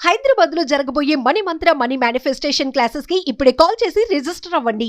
హైదరాబాద్ లో జరగబోయే మనీ మంత్ర money manifestation classes కి ఇప్పుడే కాల్ చేసి రిజిస్టర్ అవ్వండి.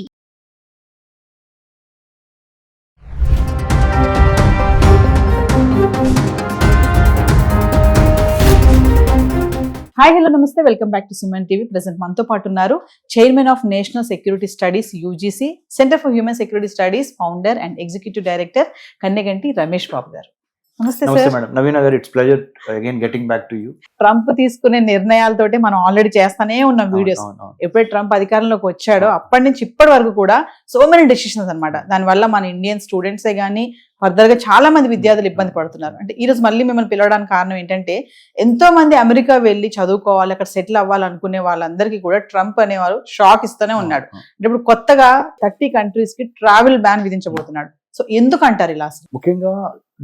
హాయ్ హలో నమస్తే, welcome back to Suman TV. Present మనతో పాటు ఉన్నారు chairman of national security studies UGC centre for human security studies founder and executive director Kanneganti Ramesh Babu గారు. నమస్తే సార్. మేడం. నవీన గారు, it's pleasure again getting back to you. Trump తీసుకునే నిర్ణయాలతోటి మనం ఆల్రెడీ చేస్తానే ఉన్నాం వీడియోస్. ఎప్పుడైతే ట్రంప్ అధికారంలోకి వచ్చాడో అప్పటి నుంచి ఇప్పటి వరకు కూడా సో మెనీ డెసిషన్స్ అనమాట. దానివల్ల మన ఇండియన్ స్టూడెంట్సే కానీ ఫర్దర్ గా చాలా మంది విద్యార్థులు ఇబ్బంది పడుతున్నారు. అంటే ఈ రోజు మళ్ళీ మిమ్మల్ని పిలవడానికి కారణం ఏంటంటే, ఎంతో మంది అమెరికా వెళ్ళి చదువుకోవాలి, అక్కడ సెటిల్ అవ్వాలనుకునే వాళ్ళందరికీ కూడా ట్రంప్ అనేవారు షాక్ ఇస్తూనే ఉన్నాడు. అంటే ఇప్పుడు కొత్తగా 30 కంట్రీస్ కి ట్రావెల్ బ్యాన్ విధించబోతున్నాడు. సో ఎందుకు అంటారు ఇలా? ముఖ్యంగా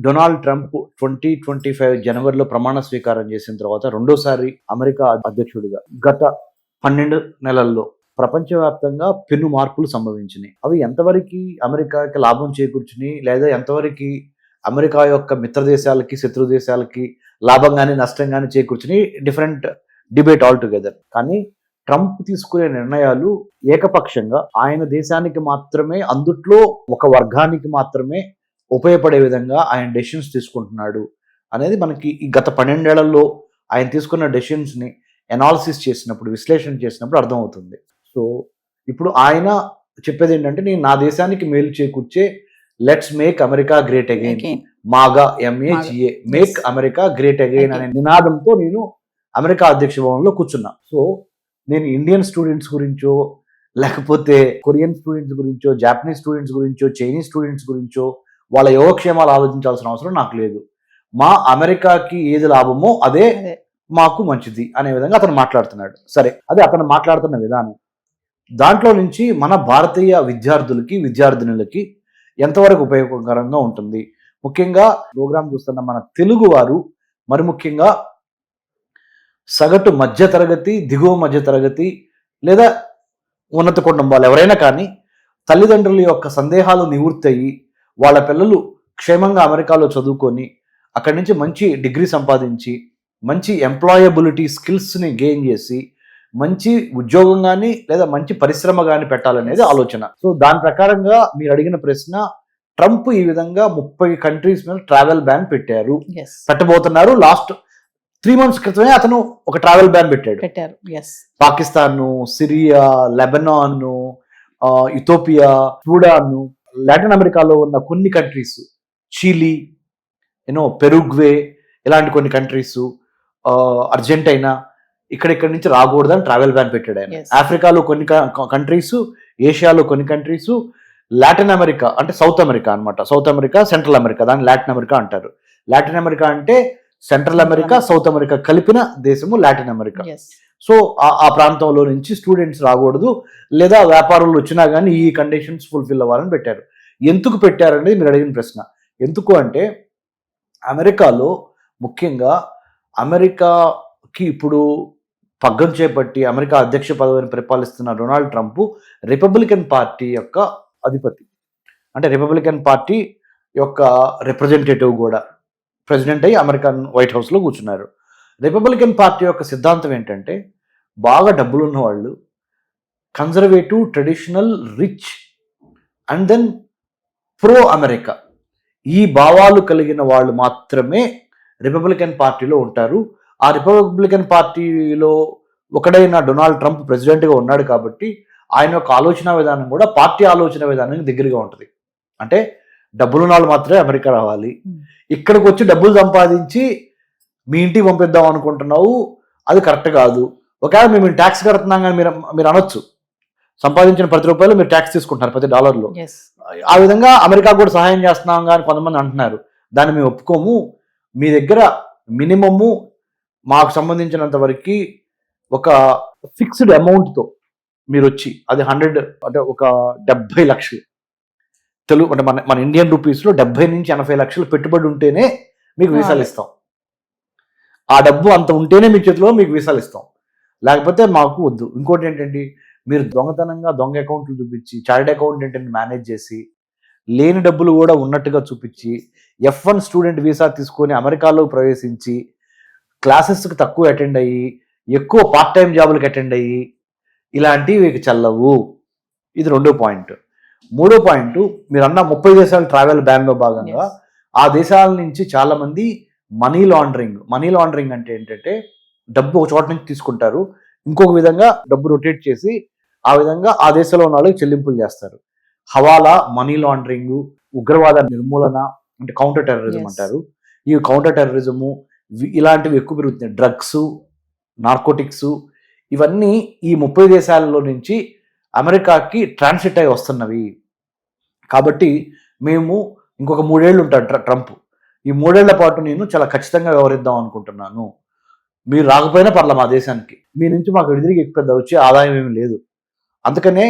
డొనాల్డ్ ట్రంప్ 2025 జనవరిలో ప్రమాణ స్వీకారం చేసిన తర్వాత రెండోసారి అమెరికా అధ్యక్షుడిగా గత 12 నెలల్లో ప్రపంచవ్యాప్తంగా పెను మార్పులు సంభవించినాయి. అవి ఎంతవరకు అమెరికాకి లాభం చేకూర్చుని, లేదా ఎంతవరకు అమెరికా యొక్క మిత్ర దేశాలకి శత్రు దేశాలకి లాభం కానీ నష్టం కానీ చేకూర్చుని డిఫరెంట్ డిబేట్ ఆల్ టుగెదర్. కానీ ట్రంప్ తీసుకునే నిర్ణయాలు ఏకపక్షంగా ఆయన దేశానికి మాత్రమే, అందుట్లో ఒక వర్గానికి మాత్రమే ఉపయోగపడే విధంగా ఆయన డెసిషన్స్ తీసుకుంటున్నాడు అనేది మనకి ఈ గత 12 ఏళ్లలో ఆయన తీసుకున్న డెసిషన్స్ని ఎనాలిసిస్ చేసినప్పుడు, విశ్లేషణ చేసినప్పుడు అర్థమవుతుంది. సో ఇప్పుడు ఆయన చెప్పేది ఏంటంటే, నేను నా దేశానికి మేలు చేకూర్చే let's make America great again, MAGA MAGA, make America great again అనే నినాదంతో నేను అమెరికా అధ్యక్ష భవనంలో కూర్చున్నా. సో నేను ఇండియన్ స్టూడెంట్స్ గురించో, లేకపోతే కొరియన్ స్టూడెంట్స్ గురించో, జాపనీస్ స్టూడెంట్స్ గురించో, చైనీస్ స్టూడెంట్స్ గురించో వాళ్ళ యోగక్షేమాలు ఆలోచించాల్సిన అవసరం నాకు లేదు. మా అమెరికాకి ఏది లాభమో అదే మాకు మంచిది అనే విధంగా అతను మాట్లాడుతున్నాడు. సరే, అదే అతను మాట్లాడుతున్న విధానం. దాంట్లో నుంచి మన భారతీయ విద్యార్థులకి, విద్యార్థినులకి ఎంతవరకు ఉపయోగకరంగా ఉంటుంది. ముఖ్యంగా ప్రోగ్రాం చూస్తున్న మన తెలుగు వారు, మరి ముఖ్యంగా సగటు మధ్యతరగతి, దిగువ మధ్యతరగతి లేదా ఉన్నత కుటుంబాలు ఎవరైనా కానీ తల్లిదండ్రుల యొక్క సందేహాలు నివృత్తి అయ్యి వాళ్ళ పిల్లలు క్షేమంగా అమెరికాలో చదువుకొని అక్కడి నుంచి మంచి డిగ్రీ సంపాదించి మంచి ఎంప్లాయబిలిటీ స్కిల్స్ని గెయిన్ చేసి మంచి ఉద్యోగం కానీ లేదా మంచి పరిశ్రమ కానీ పెట్టాలనేది ఆలోచన. సో దాని ప్రకారంగా మీరు అడిగిన ప్రశ్న, ట్రంప్ ఈ విధంగా 30 కంట్రీస్ మీద ట్రావెల్ బ్యాన్ పెట్టబోతున్నారు. లాస్ట్ 3 months క్రితమే అతను ఒక ట్రావెల్ బ్యాన్ పెట్టారు. Pakistan, Syria, Lebanon, Ethiopia, Sudan, Latin అమెరికాలో ఉన్న కొన్ని కంట్రీస్, చిలీ, పెరుగ్వే, ఇలాంటి కొన్ని కంట్రీస్, అర్జెంటైనా, ఇక్కడిక్కడి నుంచి రాకూడదని ట్రావెల్ బ్యాన్ పెట్టాడు ఆయన. ఆఫ్రికాలో కొన్ని కంట్రీస్, ఏషియాలో కొన్ని కంట్రీస్, లాటిన్ అమెరికా అంటే సౌత్ అమెరికా అనమాట. సౌత్ అమెరికా, సెంట్రల్ అమెరికా, దాన్ని లాటిన్ అమెరికా అంటారు. లాటిన్ అమెరికా అంటే సెంట్రల్ అమెరికా, సౌత్ అమెరికా కలిపిన దేశము లాటిన్ అమెరికా. సో ఆ ప్రాంతంలో నుంచి స్టూడెంట్స్ రాకూడదు, లేదా వ్యాపారులు వచ్చినా కానీ ఈ కండిషన్స్ ఫుల్ఫిల్ అవ్వాలని పెట్టారు. ఎందుకు పెట్టారనేది మీరు అడిగిన ప్రశ్న. ఎందుకు అంటే, అమెరికాలో ముఖ్యంగా అమెరికాకి ఇప్పుడు పగ్గం చేపట్టి అమెరికా అధ్యక్ష పదవిని పరిపాలిస్తున్న డొనాల్డ్ ట్రంప్ రిపబ్లికన్ పార్టీ యొక్క అధిపతి. అంటే రిపబ్లికన్ పార్టీ యొక్క రిప్రజెంటేటివ్ కూడా, ప్రెసిడెంట్ అయ్యి అమెరికన్ వైట్ హౌస్లో కూర్చున్నారు. రిపబ్లికన్ పార్టీ యొక్క సిద్ధాంతం ఏంటంటే, బాగా డబ్బులున్న వాళ్ళు, conservative, traditional, rich and then pro America, ఈ భావాలు కలిగిన వాళ్ళు మాత్రమే రిపబ్లికన్ పార్టీలో ఉంటారు. ఆ రిపబ్లికన్ పార్టీలో ఒకడైన డొనాల్డ్ ట్రంప్ ప్రెసిడెంట్గా ఉన్నాడు కాబట్టి ఆయన యొక్క ఆలోచన విధానం కూడా పార్టీ ఆలోచన విధానానికి దగ్గరగా ఉంటుంది. అంటే డబ్బులున్న వాళ్ళు మాత్రమే అమెరికా రావాలి, ఇక్కడికి వచ్చి డబ్బులు సంపాదించి మీ ఇంటికి పంపిద్దాం అనుకుంటున్నావు, అది కరెక్ట్ కాదు. ఒకవేళ మేము ట్యాక్స్ కడుతున్నాం కానీ మీరు అనొచ్చు, సంపాదించిన ప్రతి రూపాయలు మీరు ట్యాక్స్ తీసుకుంటున్నారు ప్రతి $1. ఆ విధంగా అమెరికా కూడా సహాయం చేస్తున్నాం కానీ కొంతమంది అంటున్నారు. దాన్ని మేము ఒప్పుకోము, మీ దగ్గర మినిమము మాకు సంబంధించినంత వరకు ఒక ఫిక్స్డ్ అమౌంట్తో మీరు వచ్చి, అది 100 అంటే ఒక 70 లక్షలు తెలుగు అంటే మన ఇండియన్ రూపీస్లో 70 నుంచి 80 లక్షలు పెట్టుబడి ఉంటేనే మీకు వీసాలు ఇస్తాం. ఆ డబ్బు అంత ఉంటేనే మీ చేతిలో మీకు వీసాలు ఇస్తాం, లేకపోతే మాకు వద్దు. ఇంకోటి ఏంటంటే, మీరు దొంగతనంగా దొంగ అకౌంట్లు చూపించి, చార్టెడ్ అకౌంటెంట్ని మేనేజ్ చేసి, లేని డబ్బులు కూడా ఉన్నట్టుగా చూపించి, F1 స్టూడెంట్ వీసా తీసుకొని అమెరికాలో ప్రవేశించి క్లాసెస్కి తక్కువ అటెండ్ అయ్యి ఎక్కువ పార్ట్ టైం జాబులకు అటెండ్ అయ్యి ఇలాంటివి మీకు చెల్లవు. ఇది 2వ పాయింట్. 3వ పాయింట్, మీరు అన్న 30 దేశాలు ట్రావెల్ బ్యాన్ లో భాగంగా ఆ దేశాల నుంచి చాలా మంది మనీ లాండరింగ్ అంటే ఏంటంటే డబ్బు ఒక చోట నుంచి తీసుకుంటారు, ఇంకొక విధంగా డబ్బు రొటేట్ చేసి ఆ విధంగా ఆ దేశంలో ఉన్న వాళ్ళకి చెల్లింపులు చేస్తారు. హవాలా, మనీ లాండరింగ్, ఉగ్రవాద నిర్మూలన అంటే కౌంటర్ టెర్రరిజం అంటారు. ఈ కౌంటర్ టెర్రరిజము ఇలాంటివి ఎక్కువ పెరుగుతున్నాయి. డ్రగ్స్, నార్కోటిక్స్ ఇవన్నీ ఈ 30 దేశాలలో నుంచి అమెరికాకి ట్రాన్సిట్ అయి వస్తున్నవి. కాబట్టి మేము ఇంకొక 3 ఏళ్ళు ఉంటాడు ట్రంప్, ఈ 3 ఏళ్ల పాటు నేను చాలా ఖచ్చితంగా వ్యవహరిద్దాం అనుకుంటున్నాను. మీరు రాకపోయినా పర్ల మా దేశానికి, మీ నుంచి మాకు ఎదురుగా ఎక్కువ పెద్ద వచ్చే ఆదాయం ఏమి లేదు. అందుకనే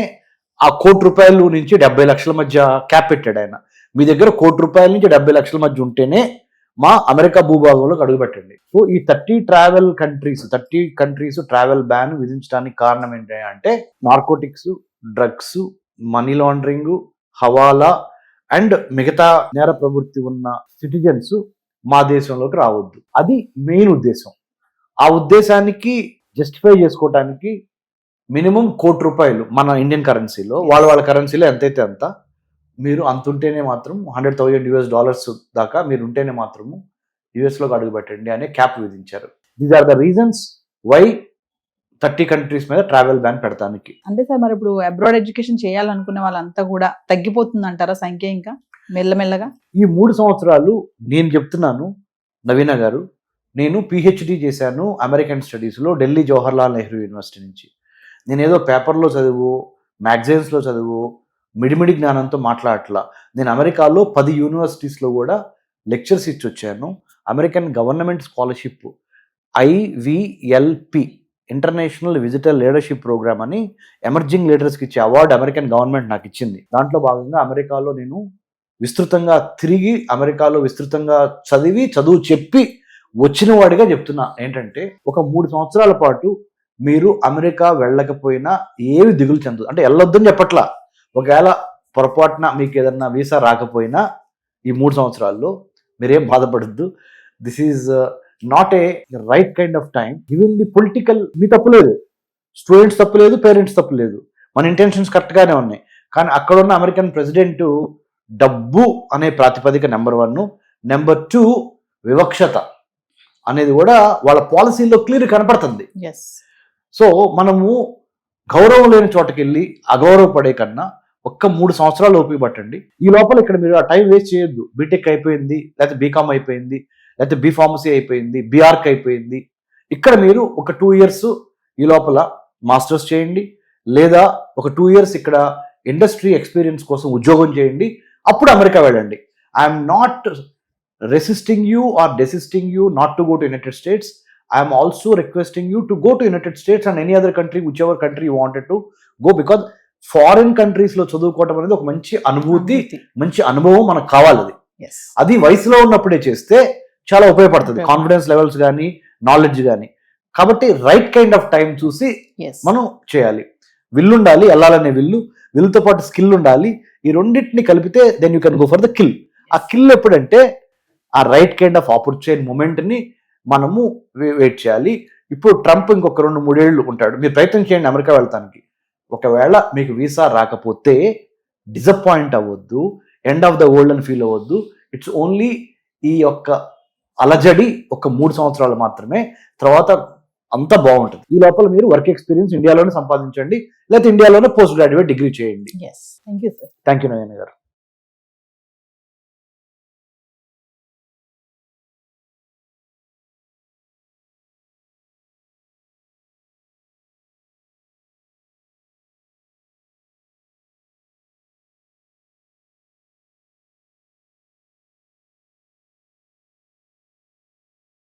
ఆ ₹1 కోటి నుంచి 70 లక్షల మధ్య క్యాప్ పెట్టాడు ఆయన. మీ దగ్గర ₹1 కోటి నుంచి 70 లక్షల మధ్య ఉంటేనే మా అమెరికా భూభాగంలోకి అడుగుపెట్టండి. సో ఈ 30 కంట్రీస్ ట్రావెల్ బ్యాన్ విధించడానికి కారణం ఏంటి అంటే narcotics, drugs, money laundering, hawala and మిగతా నేర ప్రవృత్తి ఉన్న సిటిజన్స్ మా దేశంలోకి రావద్దు. అది మెయిన్ ఉద్దేశం. ఆ ఉద్దేశానికి జస్టిఫై చేసుకోవటానికి మినిమం ₹1 కోటి మన ఇండియన్ కరెన్సీలో, వాళ్ళ కరెన్సీలో ఎంతైతే అంత, మీరు అంతుంటేనే మాత్రం $100,000 దాకా మీరు ఉంటేనే మాత్రము యుఎస్లోకి అడుగు పెట్టండి అనే క్యాప్ విధించారు. These are the reasons why 30 countries మీద ట్రావెల్ బ్యాన్ పెడతానికి. అంటే సార్ మరి ఇప్పుడు అబ్రాడ్ ఎడ్యుకేషన్ చేయాలనుకునే వాళ్ళంతా కూడా తగ్గిపోతుంది అంటారా సంఖ్య ఇంకా మెల్లమెల్లగా? ఈ 3 సంవత్సరాలు నేను చెప్తున్నాను నవీన గారు, నేను పిహెచ్డి చేశాను అమెరికన్ స్టడీస్లో ఢిల్లీ జవహర్లాల్ నెహ్రూ యూనివర్సిటీ నుంచి. నేనేదో పేపర్లో చదువు, మ్యాగజైన్స్లో చదువు, మిడిమిడి జ్ఞానంతో మాట్లాడట్లా. నేను అమెరికాలో 10 యూనివర్సిటీస్లో కూడా లెక్చర్స్ ఇచ్చి వచ్చాను. American government scholarship IVLP international visitor leadership program అని ఎమర్జింగ్ లీడర్స్కి ఇచ్చే అవార్డు అమెరికన్ గవర్నమెంట్ నాకు ఇచ్చింది. దాంట్లో భాగంగా అమెరికాలో నేను విస్తృతంగా తిరిగి, అమెరికాలో విస్తృతంగా చదువు చెప్పి వచ్చిన వాడిగా చెప్తున్నా ఏంటంటే, ఒక 3 సంవత్సరాల పాటు మీరు అమెరికా వెళ్ళకపోయినా ఏవి దిగులు చెందదు. అంటే వెళ్ళొద్దని చెప్పట్లా, ఒకవేళ పొరపాటున మీకు ఏదన్నా వీసా రాకపోయినా ఈ 3 సంవత్సరాల్లో మీరేం బాధపడద్దు. This is not a right kind of time. Even the political, మీ తప్పు లేదు, స్టూడెంట్స్ తప్పు లేదు, పేరెంట్స్ తప్పు లేదు, మన ఇంటెన్షన్స్ కరెక్ట్గానే ఉన్నాయి. కానీ అక్కడ ఉన్న అమెరికన్ ప్రెసిడెంట్ డబ్బు అనే ప్రాతిపదిక నెంబర్ 1, నెంబర్ 2 వివక్షత అనేది కూడా వాళ్ళ పాలసీలో క్లియర్ కనపడుతుంది. సో మనము గౌరవం లేని చోటకి వెళ్ళి అగౌరవపడే కన్నా ఒక్క 3 సంవత్సరాలు ఓపిక పట్టండి. ఈ లోపల ఇక్కడ మీరు ఆ టైం వేస్ట్ చేయొద్దు. బీటెక్ అయిపోయింది, లేకపోతే బీకామ్ అయిపోయింది, లేకపోతే బీఫార్మసీ అయిపోయింది, బీఆర్క్ అయిపోయింది. ఇక్కడ మీరు ఒక 2 ఇయర్స్ ఈ లోపల మాస్టర్స్ చేయండి, లేదా ఒక 2 ఇయర్స్ ఇక్కడ ఇండస్ట్రీ ఎక్స్పీరియన్స్ కోసం ఉద్యోగం చేయండి, అప్పుడు అమెరికా వెళ్ళండి. I'm not resisting you are desisting you not to go to United States. I'm also requesting you to go to United States and any other country, which ever country you wanted to go. Because foreign countries లో చదువుకోవటం అనేది ఒక మంచి అనుభూతి, మంచి అనుభవం మనకు కావాలి. అది వయసులో ఉన్నప్పుడే చేస్తే చాలా ఉపయోగపడుతుంది, కాన్ఫిడెన్స్ లెవెల్స్ కానీ, నాలెడ్జ్ కానీ. కాబట్టి రైట్ కైండ్ ఆఫ్ టైం చూసి మనం చేయాలి. విల్లు ఉండాలి, వెళ్ళాలనే విల్లుతో పాటు స్కిల్ ఉండాలి. ఈ రెండింటిని కలిపితే then you can go for the kill. ఆ కిల్ ఎప్పుడంటే ఆ right kind of opportunity moment ని మనము వెయిట్ చేయాలి. ఇప్పుడు ట్రంప్ ఇంకొక 2-3 ఏళ్ళు ఉంటాడు. మీరు ప్రయత్నం చేయండి అమెరికా వెళ్తానికి. ఒకవేళ మీకు వీసా రాకపోతే డిసప్పాయింట్ అవ్వద్దు, ఎండ్ ఆఫ్ ద వరల్డ్ అని ఫీల్ అవ్వద్దు. ఇట్స్ ఓన్లీ ఈ యొక్క అలజడి ఒక 3 సంవత్సరాలు మాత్రమే, తర్వాత అంతా బాగుంటుంది. ఈ లోపల మీరు వర్క్ ఎక్స్పీరియన్స్ ఇండియాలోనే సంపాదించండి, లేకపోతే ఇండియాలోనే పోస్ట్ గ్రాడ్యుయేట్ డిగ్రీ చేయండి. Thank you sir. Thank you Nayana గారు.